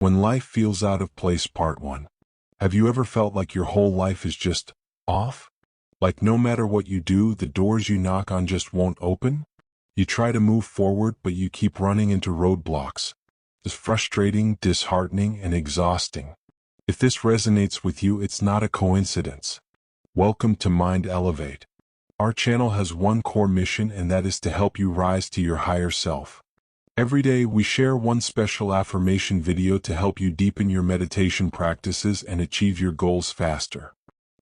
When life feels out of place, part 1. Have you ever felt like your whole life is just off? Like no matter what you do, the doors you knock on just won't open? You try to move forward, but you keep running into roadblocks. It's frustrating, disheartening, and exhausting. If this resonates with you, it's not a coincidence. Welcome to Mind Elevate. Our channel has one core mission, and that is to help you rise to your higher self. Every day, we share one special affirmation video to help you deepen your meditation practices and achieve your goals faster.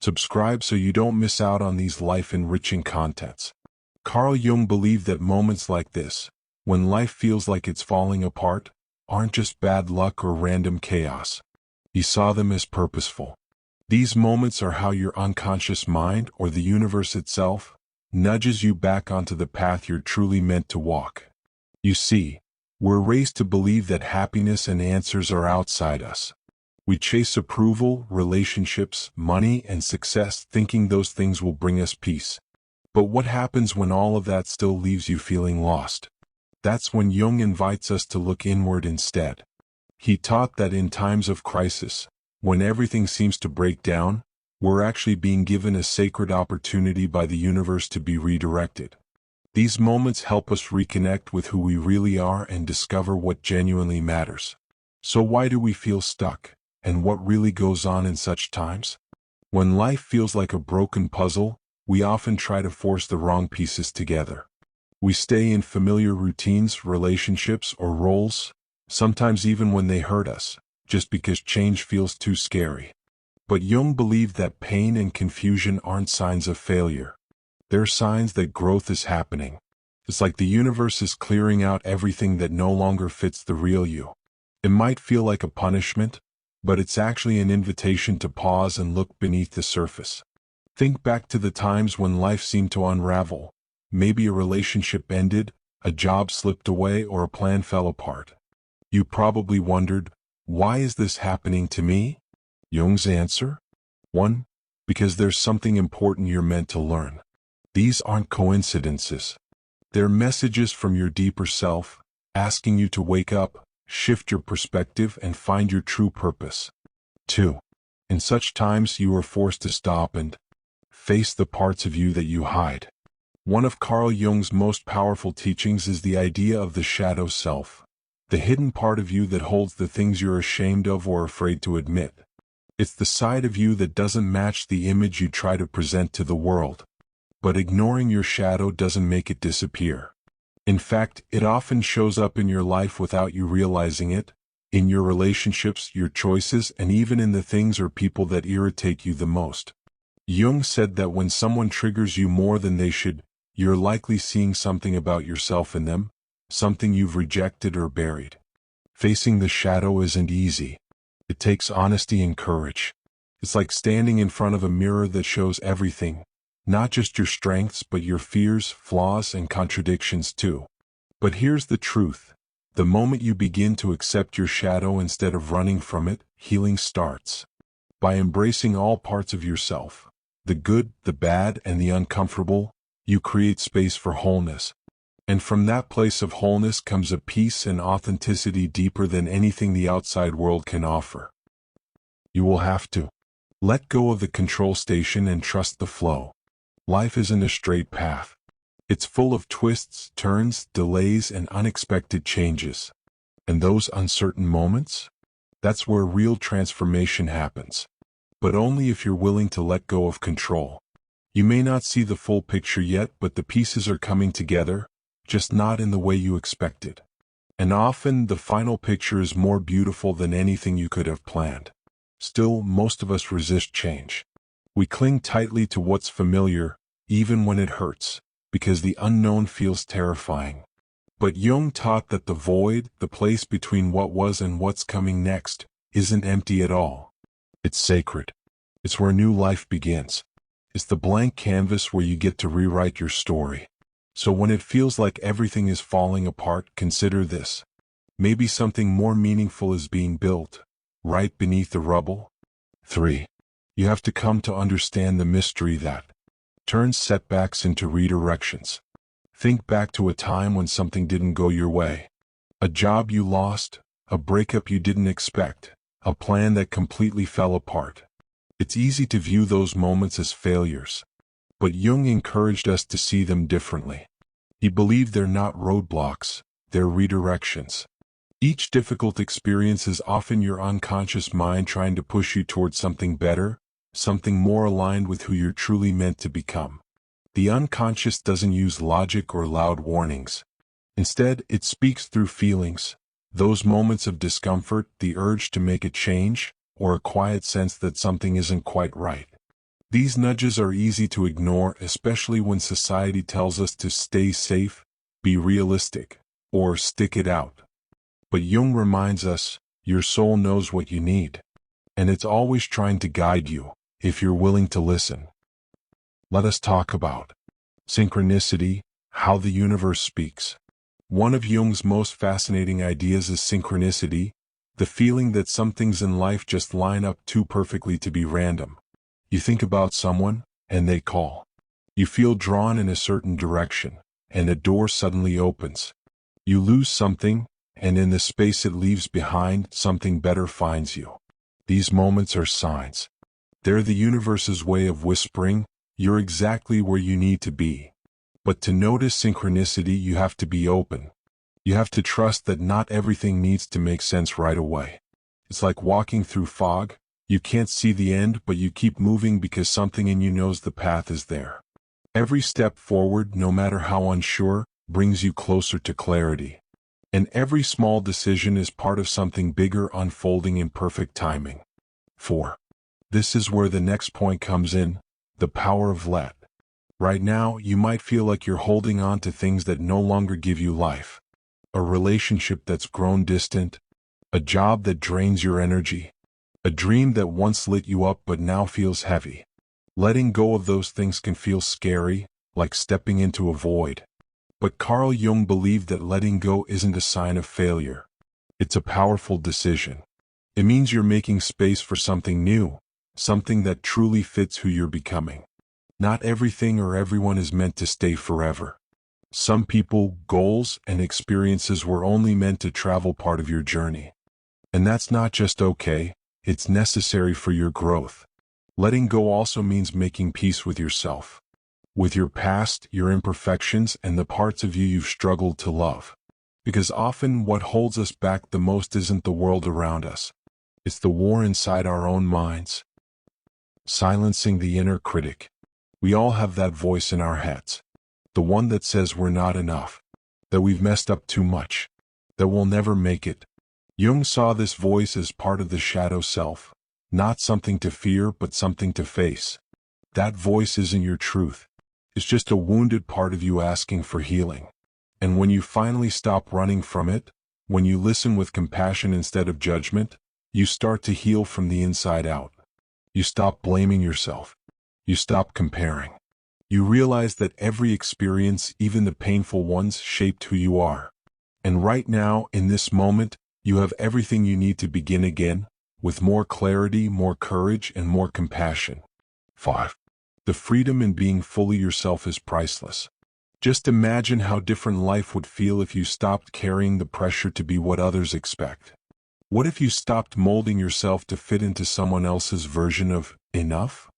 Subscribe so you don't miss out on these life-enriching contents. Carl Jung believed that moments like this, when life feels like it's falling apart, aren't just bad luck or random chaos. He saw them as purposeful. These moments are how your unconscious mind, or the universe itself, nudges you back onto the path you're truly meant to walk. You see, we're raised to believe that happiness and answers are outside us. We chase approval, relationships, money, and success, thinking those things will bring us peace. But what happens when all of that still leaves you feeling lost? That's when Jung invites us to look inward instead. He taught that in times of crisis, when everything seems to break down, we're actually being given a sacred opportunity by the universe to be redirected. These moments help us reconnect with who we really are and discover what genuinely matters. So why do we feel stuck, and what really goes on in such times? When life feels like a broken puzzle, we often try to force the wrong pieces together. We stay in familiar routines, relationships, or roles, sometimes even when they hurt us, just because change feels too scary. But Jung believed that pain and confusion aren't signs of failure. They're signs that growth is happening. It's like the universe is clearing out everything that no longer fits the real you. It might feel like a punishment, but it's actually an invitation to pause and look beneath the surface. Think back to the times when life seemed to unravel. Maybe a relationship ended, a job slipped away, or a plan fell apart. You probably wondered, why is this happening to me? Jung's answer? 1. Because there's something important you're meant to learn. These aren't coincidences. They're messages from your deeper self, asking you to wake up, shift your perspective, and find your true purpose. 2. In such times, you are forced to stop and face the parts of you that you hide. One of Carl Jung's most powerful teachings is the idea of the shadow self, the hidden part of you that holds the things you're ashamed of or afraid to admit. It's the side of you that doesn't match the image you try to present to the world. But ignoring your shadow doesn't make it disappear. In fact, it often shows up in your life without you realizing it, in your relationships, your choices, and even in the things or people that irritate you the most. Jung said that when someone triggers you more than they should, you're likely seeing something about yourself in them, something you've rejected or buried. Facing the shadow isn't easy. It takes honesty and courage. It's like standing in front of a mirror that shows everything. Not just your strengths, but your fears, flaws, and contradictions too. But here's the truth. The moment you begin to accept your shadow instead of running from it, healing starts. By embracing all parts of yourself, the good, the bad, and the uncomfortable, you create space for wholeness. And from that place of wholeness comes a peace and authenticity deeper than anything the outside world can offer. You will have to let go of the control station and trust the flow. Life isn't a straight path. It's full of twists, turns, delays, and unexpected changes. And those uncertain moments? That's where real transformation happens. But only if you're willing to let go of control. You may not see the full picture yet, but the pieces are coming together, just not in the way you expected. And often, the final picture is more beautiful than anything you could have planned. Still, most of us resist change. We cling tightly to what's familiar, even when it hurts, because the unknown feels terrifying. But Jung taught that the void, the place between what was and what's coming next, isn't empty at all. It's sacred. It's where new life begins. It's the blank canvas where you get to rewrite your story. So when it feels like everything is falling apart, consider this. Maybe something more meaningful is being built, right beneath the rubble. 3. You have to come to understand the mystery that turns setbacks into redirections. Think back to a time when something didn't go your way. A job you lost, a breakup you didn't expect, a plan that completely fell apart. It's easy to view those moments as failures, but Jung encouraged us to see them differently. He believed they're not roadblocks, they're redirections. Each difficult experience is often your unconscious mind trying to push you towards something better, something more aligned with who you're truly meant to become. The unconscious doesn't use logic or loud warnings. Instead, it speaks through feelings. Those moments of discomfort, the urge to make a change, or a quiet sense that something isn't quite right. These nudges are easy to ignore, especially when society tells us to stay safe, be realistic, or stick it out. But Jung reminds us, your soul knows what you need, and it's always trying to guide you, if you're willing to listen. Let us talk about synchronicity, how the universe speaks. One of Jung's most fascinating ideas is synchronicity, the feeling that some things in life just line up too perfectly to be random. You think about someone, and they call. You feel drawn in a certain direction, and a door suddenly opens. You lose something, and in the space it leaves behind, something better finds you. These moments are signs. They're the universe's way of whispering, you're exactly where you need to be. But to notice synchronicity, you have to be open. You have to trust that not everything needs to make sense right away. It's like walking through fog. You can't see the end, but you keep moving because something in you knows the path is there. Every step forward, no matter how unsure, brings you closer to clarity. And every small decision is part of something bigger unfolding in perfect timing. 4. This is where the next point comes in, the power of let. Right now, you might feel like you're holding on to things that no longer give you life. A relationship that's grown distant, a job that drains your energy, a dream that once lit you up but now feels heavy. Letting go of those things can feel scary, like stepping into a void. But Carl Jung believed that letting go isn't a sign of failure. It's a powerful decision. It means you're making space for something new, something that truly fits who you're becoming. Not everything or everyone is meant to stay forever. Some people, goals, and experiences were only meant to travel part of your journey. And that's not just okay, it's necessary for your growth. Letting go also means making peace with yourself, with your past, your imperfections, and the parts of you you've struggled to love. Because often what holds us back the most isn't the world around us. It's the war inside our own minds. Silencing the inner critic. We all have that voice in our heads. The one that says we're not enough, that we've messed up too much, that we'll never make it. Jung saw this voice as part of the shadow self, not something to fear but something to face. That voice isn't your truth. It's just a wounded part of you asking for healing. And when you finally stop running from it, when you listen with compassion instead of judgment, you start to heal from the inside out. You stop blaming yourself. You stop comparing. You realize that every experience, even the painful ones, shaped who you are. And right now, in this moment, you have everything you need to begin again, with more clarity, more courage, and more compassion. 5. The freedom in being fully yourself is priceless. Just imagine how different life would feel if you stopped carrying the pressure to be what others expect. What if you stopped molding yourself to fit into someone else's version of enough?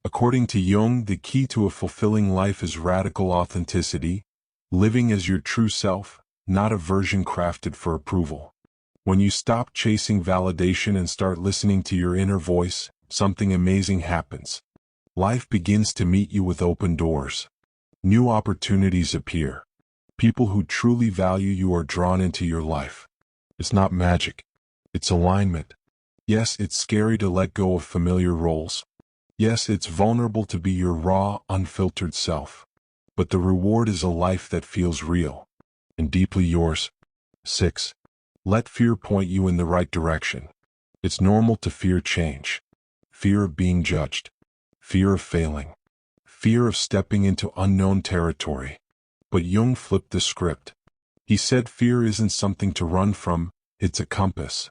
According to Jung, the key to a fulfilling life is radical authenticity, living as your true self, not a version crafted for approval. When you stop chasing validation and start listening to your inner voice, something amazing happens. Life begins to meet you with open doors. New opportunities appear. People who truly value you are drawn into your life. It's not magic. It's alignment. Yes, it's scary to let go of familiar roles. Yes, it's vulnerable to be your raw, unfiltered self. But the reward is a life that feels real and deeply yours. 6. Let fear point you in the right direction. It's normal to fear change. Fear of being judged. Fear of failing. Fear of stepping into unknown territory. But Jung flipped the script. He said fear isn't something to run from, it's a compass.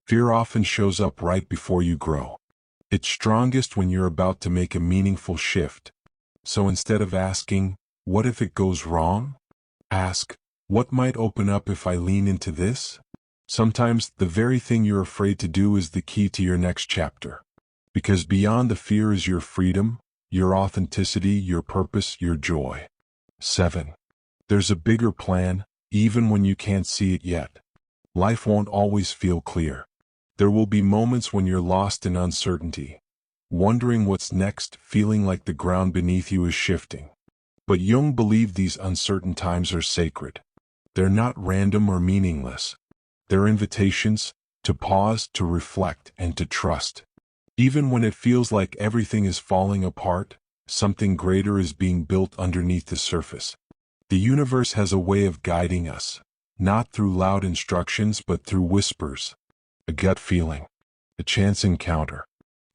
Fear often shows up right before you grow. It's strongest when you're about to make a meaningful shift. So instead of asking, what if it goes wrong? Ask, what might open up if I lean into this? Sometimes the very thing you're afraid to do is the key to your next chapter. Because beyond the fear is your freedom, your authenticity, your purpose, your joy. 7. There's a bigger plan, even when you can't see it yet. Life won't always feel clear. There will be moments when you're lost in uncertainty, wondering what's next, feeling like the ground beneath you is shifting. But Jung believed these uncertain times are sacred. They're not random or meaningless. They're invitations to pause, to reflect, and to trust. Even when it feels like everything is falling apart, something greater is being built underneath the surface. The universe has a way of guiding us, not through loud instructions but through whispers, a gut feeling, a chance encounter,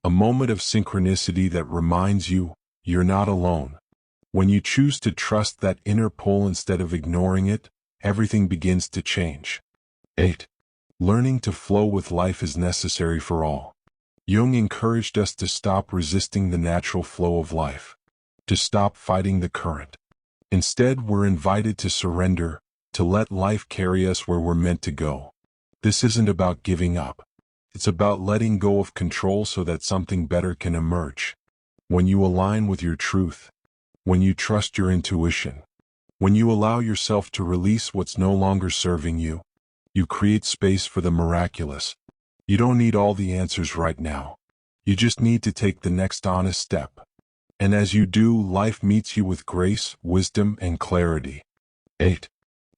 a moment of synchronicity that reminds you you're not alone. When you choose to trust that inner pull instead of ignoring it, everything begins to change. 8. Learning to flow with life is necessary for all. Jung encouraged us to stop resisting the natural flow of life, to stop fighting the current. Instead, we're invited to surrender, to let life carry us where we're meant to go. This isn't about giving up. It's about letting go of control so that something better can emerge. When you align with your truth, when you trust your intuition, when you allow yourself to release what's no longer serving you, you create space for the miraculous. You don't need all the answers right now. You just need to take the next honest step. And as you do, life meets you with grace, wisdom, and clarity. 8.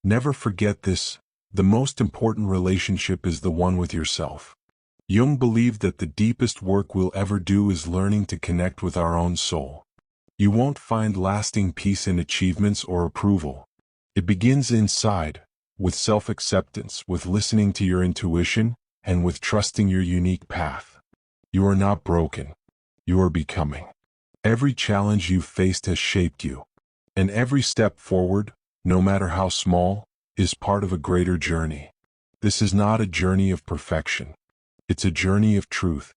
Never forget this. The most important relationship is the one with yourself. Jung believed that the deepest work we'll ever do is learning to connect with our own soul. You won't find lasting peace in achievements or approval. It begins inside, with self-acceptance, with listening to your intuition, and with trusting your unique path. You are not broken. You are becoming. Every challenge you've faced has shaped you. And every step forward, no matter how small, is part of a greater journey. This is not a journey of perfection. It's a journey of truth.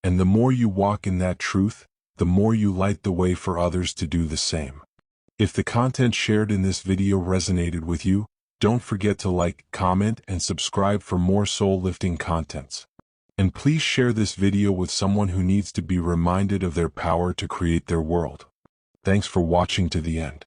And the more you walk in that truth, the more you light the way for others to do the same. If the content shared in this video resonated with you, don't forget to like, comment, and subscribe for more soul-lifting contents. And please share this video with someone who needs to be reminded of their power to create their world. Thanks for watching to the end.